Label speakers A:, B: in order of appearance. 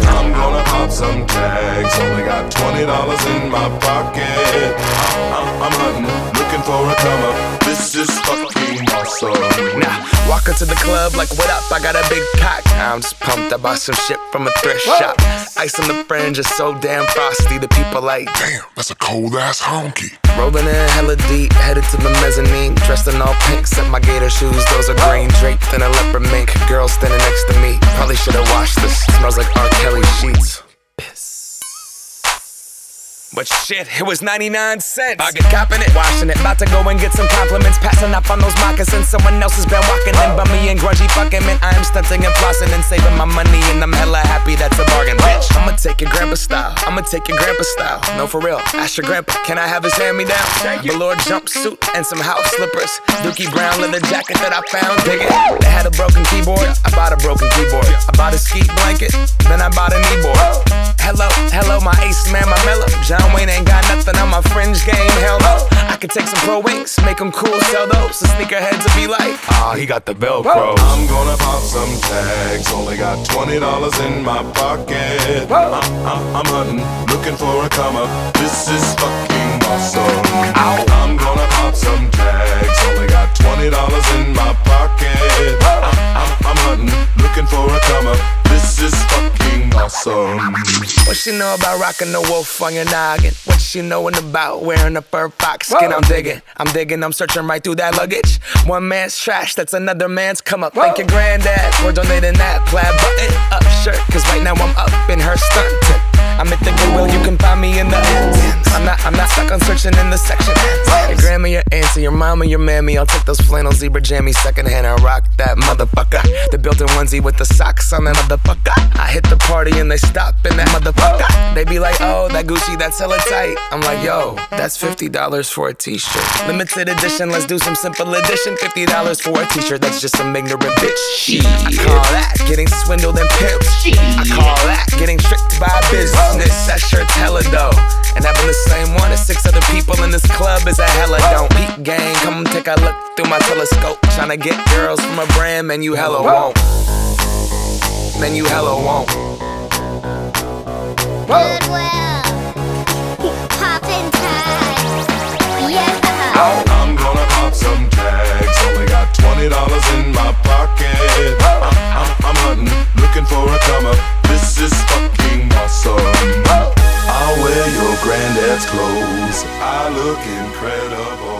A: I'm gonna pop some tags, only got $20 in my pocket. I'm hunting, looking for a come up. This is fucking awesome.
B: Now, walk into the club like, what up? I got a big cock. I'm just pumped, I bought some shit from a thrift shop. Ice on the fringe is so damn frosty. The people like,
C: damn, that's a cold ass honky.
B: Rolling in hella deep, headed to the mezzanine. Dressed in all pink, set my gator shoes, those are green. Draped in a leopard mink, girl standing next to me. Probably should've washed this, smells like R. Kelly sheets. But shit, it was 99 cents. I get copping it, washing it. About to go and get some compliments. Passing up on those moccasins. Someone else has been walking in bummy and grungy fucking man. I am stunting and flossing and saving my money, and I'm hella happy that's a bargain, bitch. I'ma take your grandpa style. I'ma take your grandpa style. No, for real. Ask your grandpa, can I have his hand-me-down? Velour jumpsuit and some house slippers. Dookie brown leather jacket that I found. Dig it. They had a broken keyboard. I bought a broken keyboard. I bought a ski blanket. Then I bought a kneeboard. Hello, hello, my ace man, my mellow. John Wayne ain't got nothing on my fringe game, hell no. I could take some pro wings, make them cool, sell those. The sneakerheads will be like, ah, he got the Velcro.
A: I'm gonna pop some tags, only got $20 in my pocket. I'm hunting, looking for a come up. This is fucking awesome. I'm gonna pop some tags, only got $20 in my pocket. I'm hunting, looking for a come up. This is fucking awesome.
B: What she know about rocking the wolf on your noggin? What she knowin' about wearing a fur fox skin? I'm digging, I'm searching right through that luggage. One man's trash, that's another man's come up. Thank your granddad for donating that plaid button up shirt, cause right now I'm up in her skirt. I'm at the Goodwill, you can find me in the ends. I'm not stuck on searching in the section. Your grandma, your auntie, your mama, your mammy. I'll take those flannel zebra jammies secondhand and rock that motherfucker. The built-in onesie with the socks on that motherfucker. I hit the party and they stop in that motherfucker. They be like, oh, that Gucci, that's hella tight. I'm like, yo, that's $50 for a t-shirt. Limited edition, let's do some simple edition. $50 for a t-shirt, that's just some ignorant bitch. Shit, I call that getting swindled and pimped. I call that getting tricked by business. That shirt's hella dope. And having the same one as 6 other people in this club is a hella don't. Peep gang, come take a look through my telescope. Tryna get girls from a brand, man, you hella won't. Man, you hella won't.
D: Goodwill, poppin' tags, yeah.
A: I'm gonna pop some tags, only got $20 in my pocket. I'm hunting, looking for a come up. This is fucking awesome. I'll wear your granddad's clothes, I look incredible.